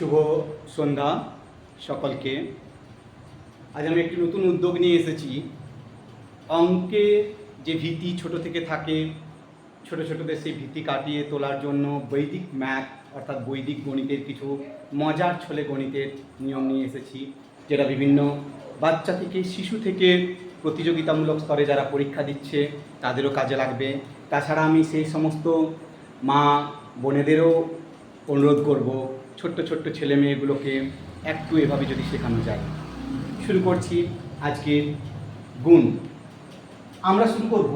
শুভ সন্ধ্যা সকলকে। আজ আমি একটি নতুন উদ্যোগ নিয়ে এসেছি। অঙ্কে যে ভীতি ছোট থেকে থাকে, ছোট ছোটদের সেই ভীতি কাটিয়ে তোলার জন্য বৈদিক ম্যাথ অর্থাৎ বৈদিক গণিতের কিছু মজার ছলে গণিতের নিয়ম নিয়ে এসেছি, যেটা বিভিন্ন বাচ্চা থেকে শিশু থেকে প্রতিযোগিতামূলক স্তরে যারা পরীক্ষা দিচ্ছে তাদেরও কাজে লাগবে। তাছাড়া আমি সেই সমস্ত মা বোনেদেরও অনুরোধ করব, ছোট্ট ছোট্ট ছেলে মেয়েগুলোকে একটু এভাবে যদি শেখানো যায়। শুরু করছি আজকের গুণ। আমরা শুরু করব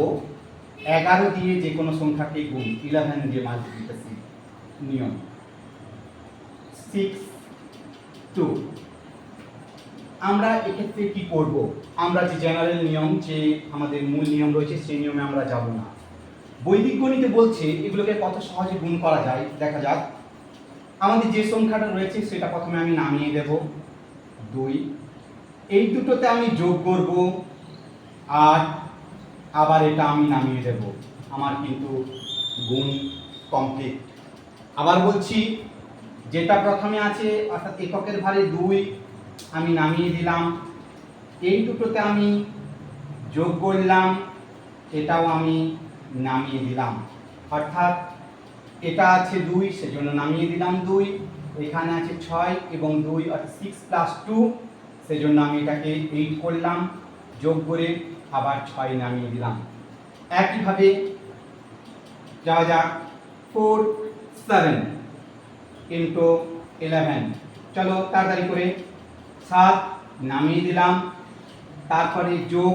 11 দিয়ে যে কোনো সংখ্যাকে গুণ, 11 দিয়ে মাল্টিপ্লিকেশন নিয়ম। 6 2। আমরা এক্ষেত্রে কি করব? আমরা যে জেনারেল নিয়ম, যে আমাদের মূল নিয়ম রয়েছে সেই নিয়মে আমরা যাব না। বৈদিক গণিতে বলছে এগুলোকে কত সহজে গুণ করা যায় দেখা যাক। আমাদের যে সংখ্যাটা রয়েছে সেটা প্রথমে আমি নামিয়ে দেব 2, এই দুটোতে আমি যোগ করব 8, আবার এটা আমি নামিয়ে দেব। আমার কিন্তু গুণ কমপ্লিট। আবার বলছি, যেটা প্রথমে আছে অর্থাৎ এককের ভারে 2 আমি নামিয়ে দিলাম, এই দুটোতে আমি যোগ করলাম, এটাও আমি নামিয়ে দিলাম। অর্থাৎ এটা আছে 2 সেজন্য নামিয়ে দিলাম 2, এখানে আছে 6 এবং 2 অর্থাৎ 6 + 2 সেজন্য আমি এটাকে 8 করলাম, যোগ করে আবার 6 নামিয়ে দিলাম। একইভাবে যাওয়া যাক 4 7 ইন্টু 11। চলো তাড়াতাড়ি করে 7 নামিয়ে দিলাম, তারপরে যোগ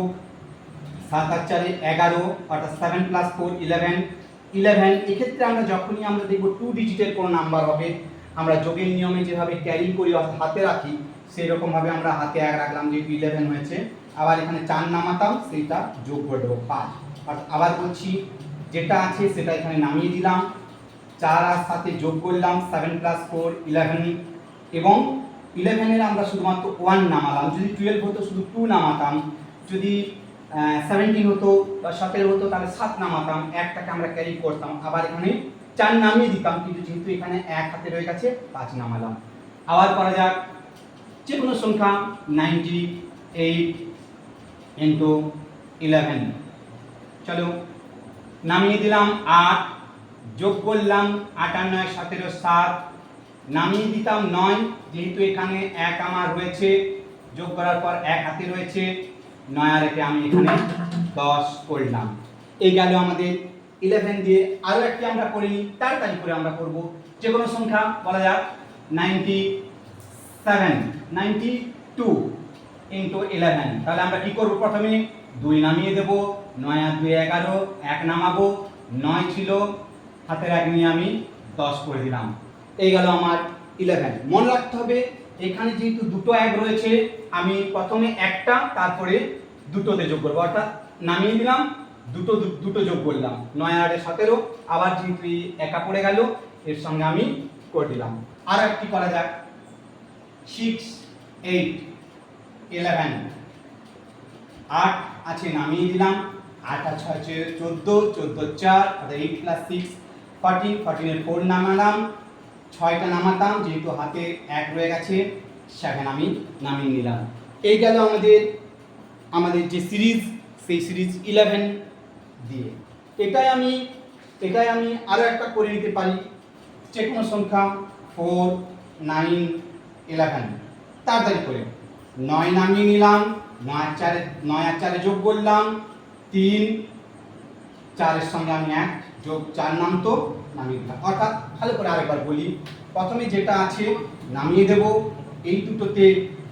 7 আর 4 11 অর্থাৎ 7 + 4 11। এক্ষেত্রে আমরা যখনই আমরা দেখব 2 ডিজিটের কোনো নাম্বার হবে, আমরা যোগের নিয়মে যেভাবে ক্যারি করি অর্থাৎ হাতে রাখি, সেই রকমভাবে আমরা হাতে 1 রাখলাম, যেহেতু 11 হয়েছে। আবার এখানে 4 নামাতাম, সেইটা যোগ করে দেবো 5। অর্থাৎ আবার বলছি, যেটা আছে সেটা এখানে নামিয়ে দিলাম, 4 আর 7 যোগ করলাম, 7 + 4 11 এবং 11 আমরা শুধুমাত্র 1 নামালাম। যদি 12 হতো শুধু 2 নামাতাম, যদি 17 হতো বা 17 হতো তাহলে 7 নামাতাম, একটাকে আমরা ক্যারি করতাম, আবার এখানে 4 নামিয়ে দিতাম, কিন্তু যেহেতু এখানে 1 হাতে রয়ে গেছে 5 নামালাম। আবার করা যাক যে কোনো সংখ্যা 98 ইন্টু 11। চলো নামিয়ে দিলাম 8, যোগ করলাম 8 আর 9 17 7, নামিয়ে দিতাম 9, যেহেতু এখানে 1 আমার রয়েছে, যোগ করার পর 1 হাতে রয়েছে, 9 আর একে আমি এখানে 10 করলাম। এই গেল আমাদের 11 দিয়ে। আরও একটি আমরা করে নিই, তাড়াতাড়ি করে আমরা করব। যে কোনো সংখ্যা বলা যাক 92 ইন্টু 11। তাহলে আমরা কি করব? প্রথমে 2 নামিয়ে দেব, 9 আর 2 11, 1 নামাবো, 9 ছিল, হাতের 1 নিয়ে আমি 10 করে দিলাম। এই গেল আমার 11। মনে রাখতে হবে এখানে যেহেতু দুটো 1 রয়েছে, আমি প্রথমে একটা তারপরে দুটোতে যোগ করবো, অর্থাৎ নামিয়ে দিলাম, দুটো যোগ করলাম, 9 আর 17, আবার যেহেতু একা পড়ে গেল এর সঙ্গে আমি করে দিলাম। আর একটি করা যাক 6 8 11। 8 আছে নামিয়ে দিলাম, 8 আর 6 14, 14 4 অর্থাৎ 8 + 6 14, 14 এর 4 নামালাম, 6টা নামাতাম, যেহেতু হাতে 1 রয়ে গেছে 7 আমি নামিয়ে নিলাম। এই গেল আমাদের যে সিরিজ, সেই সিরিজ 11 দিয়ে। এটাই আমি আরও একটা করে নিতে পারি, যে কোনো সংখ্যা 4 9 11। তাড়াতাড়ি করে 9 নামিয়ে নিলাম, 9 আর 4 যোগ করলাম 3, 4 এর সঙ্গে আমি 1 যোগ 4 নামতো, নামিয়ে দিলাম। অর্থাৎ ভালো করে আরেকবার বলি, প্রথমে যেটা আছে নামিয়ে দেব, এই দুটোতে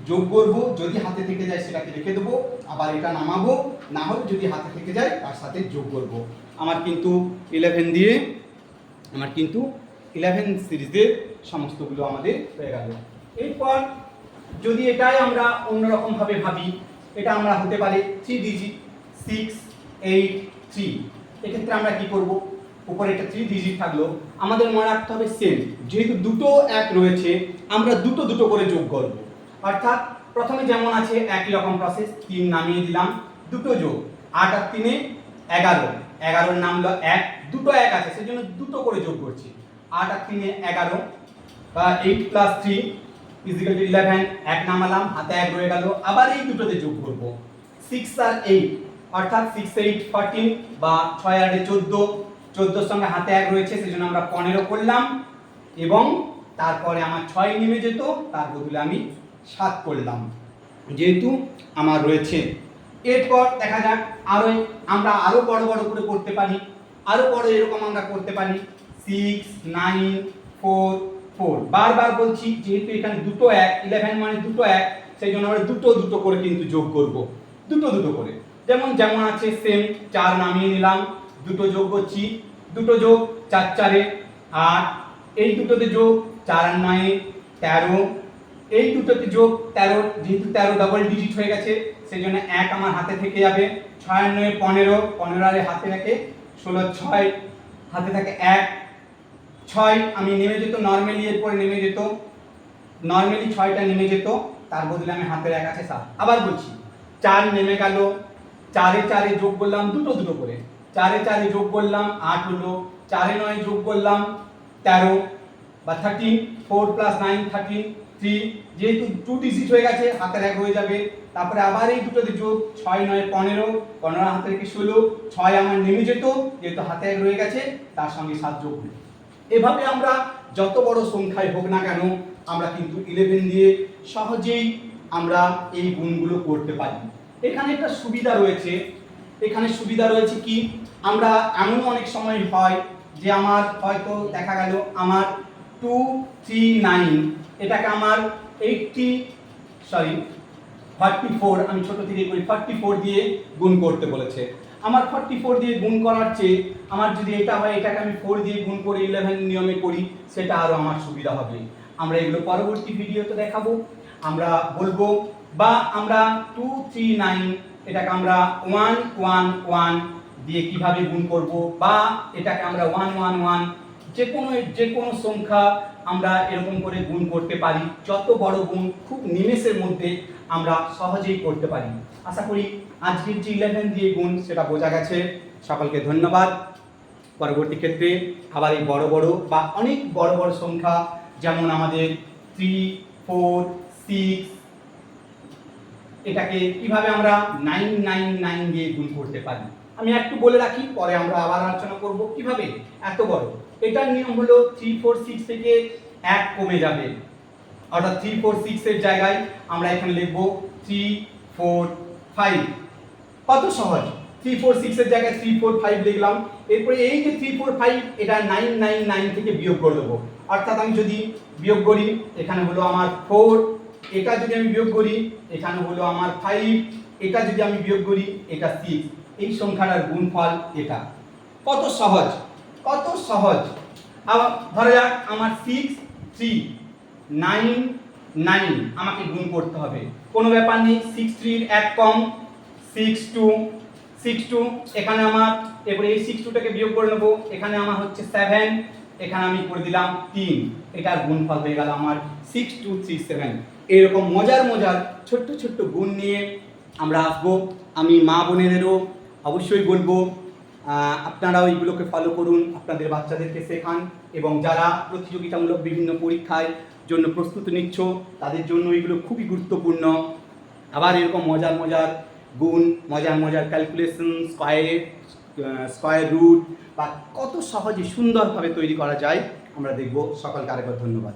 যোগ করব, যদি হাতে থেকে যায় সেটাকে রেখে দেবো, আবার এটা নামাবো, না হলে যদি হাতে থেকে যায় তার সাথে যোগ করব। আমার কিন্তু 11 সিরিজের সমস্তগুলো আমাদের হয়ে গেল। এরপর যদি এটাই আমরা অন্যরকমভাবে ভাবি, এটা আমরা হতে পারে 3 ডিজিট 6 8 3। এক্ষেত্রে আমরা কি করব? উপরে একটা 3 ডিজিট থাকলো, আমাদের মনে রাখতে হবে সেম, যেহেতু দুটো 1 রয়েছে আমরা দুটো করে যোগ করব। অর্থাৎ প্রথমে যেমন আছে একই রকম প্রসেস, 3 নামিয়ে দিলাম, দুটো যোগ, 8 আর 3 11, 11 নামলো 1, দুটো 1 আছে সেজন্য দুটো করে যোগ করছি, 8 আর 3 11, বা 8 প্লাস 3 ইজিক্যাল টু 11, এক নামালাম, হাতে এক রয়ে গেল, আবার এই দুটোতে যোগ করব 6 আর 8 অর্থাৎ 6 8 14 বা 6 আর 14, 14 এর সঙ্গে হাতে এক রয়েছে সেজন্য আমরা 15 করলাম এবং তারপরে আমার 6 নেমে যেত, তার বদলে আমি 7 করলাম যেহেতু আমার রয়েছে। এরপর দেখা যাক আমরা আরো বড় বড় করে করতে পারি, আরো বড় এরকম আমরা করতে পারি 6 9 4 4। বারবার বলছি যেহেতু এখানে দুটো এক, 11 মানে দুটো এক, সেই জন্য আমরা দুটো দুটো করে কিন্তু যোগ করব, দুটো দুটো করে। যেমন আছে সেম 4 নামিয়ে নিলাম, দুটো যোগ করছি, দুটো যোগ 4 4 8, এই দুটোতে যোগ 4 আর 9 13, এই দুটোতে যোগ 13, যেহেতু 13 ডাবল ডিজিট হয়ে গেছে সেই জন্য এক আমার হাতে থেকে যাবে, 6 আর 9 15, 15 আর হাতে রাখে 16 6 হাতে থাকে 1 6 আমি নেমে যেত নরমালি, এরপরে নেমে যেত নরমালি 6টা নেমে যেত, তার বদলে আমি হাতের এক আছে 7। আবার বলছি 4 নেমে গেল, 4 এ 4 এ যোগ করলাম দুটো দুটো করে, 4 এ 4 এ যোগ করলাম 8 হলো, 4 এ 9 যোগ করলাম 13 বা 13, 4 প্লাস 9 13 3, যেহেতু 2 ডিজিট হয়ে গেছে হাতের এক হয়ে যাবে, তারপরে আবার এই দুটোতে যোগ 6 9 15, 15 হাতে রেখে 16, 6 আমার নেমে যেত যেহেতু হাতে এক রয়ে গেছে, তার সঙ্গে 7 যোগ হলো। এভাবে আমরা যত বড় সংখ্যায় হোক না কেন আমরা কিন্তু 11 দিয়ে সহজেই আমরা এই গুণগুলো করতে পারি। এখানে একটা সুবিধা রয়েছে, এখানে সুবিধা রয়েছে কি, আমরা এমন অনেক সময় হয় যে আমার হয়তো দেখা গেল আমার 239 এটাকে আমার 44, আমি ছোট থেকে করি 44 দিয়ে গুণ করতে বলেছে। আমার 44 দিয়ে গুণ করার চেয়ে আমার যদি এটা হয় এটাকে আমি 4 দিয়ে গুণ করে 11 নিয়মে করি, সেটা আরো আমার সুবিধা হবে। আমরা এগুলো পরবর্তী ভিডিওতে দেখাবো, আমরা বলবো, বা আমরা 239 এটাকে আমরা 111 দিয়ে কিভাবে গুণ করব, বা এটাকে আমরা 111 যে কোনো সংখ্যা আমরা এরকম করে গুণ করতে পারি। যত বড় গুণ খুব নিমেষের মধ্যে আমরা সহজেই করতে পারি। আশা করি আজকের যে 11 দিয়ে গুণ সেটা বোঝা গেছে। সকলকে ধন্যবাদ। পরবর্তী ক্ষেত্রে আবার এই বড় বড় বা অনেক বড় বড় সংখ্যা যেমন আমাদের 3 4 6 এটাকে কিভাবে আমরা 999 দিয়ে গুণ করতে পারি আমি একটু বলে রাখি, পরে আমরা আবার আলোচনা করব কিভাবে এত বড়। এটার নিয়ম হলো 3 4 6 থেকে 1 কমে যাবে, অর্থাৎ 3 4 6 এর জায়গায় আমরা এখানে লিখব 3 4 5। কত সহজ, 3 4 6 এর জায়গায় 3 4 5 লিখলাম, এরপরে এই যে 3 4 5 এটা 999 থেকে বিয়োগ করে দেবো, অর্থাৎ আমি যদি বিয়োগ করি এখানে হলো আমার 4, এটা যদি আমি বিয়োগ করি এখানে হলো আমার 5, এটা যদি আমি বিয়োগ করি এটা 6, এই সংখ্যাটার গুণফল এটা। কত সহজ, কত সহজ। আবার ধরা যাক আমার 6 3 9 9 আমাকে গুণ করতে হবে, কোনো ব্যাপার নেই, 6 3 এর এক কম 6 2 এখানে আমার, এবারে এই 6 2 টাকে বিয়োগ করে নেব, এখানে আমার হচ্ছে 7, এখানে আমি করে দিলাম 3, এটার গুণফল হয়ে গেল আমার 6237। এরকম মজার মজার ছোট্ট ছোট্ট গুণ নিয়ে আমরা আসবো। আমি মা বোনেদেরও অবশ্যই বলবো আপনারাও এইগুলোকে ফলো করুন, আপনাদের বাচ্চাদেরকে শেখান, এবং যারা প্রতিযোগিতামূলক বিভিন্ন পরীক্ষায় জন্য প্রস্তুতি নিচ্ছ তাদের জন্য এগুলো খুবই গুরুত্বপূর্ণ। আবার এরকম মজার মজার গুণ, মজার মজার ক্যালকুলেশন, স্কয়ার রুট বা কত সহজে সুন্দরভাবে তৈরি করা যায় আমরা দেখব। সকলকে আরেকবার ধন্যবাদ।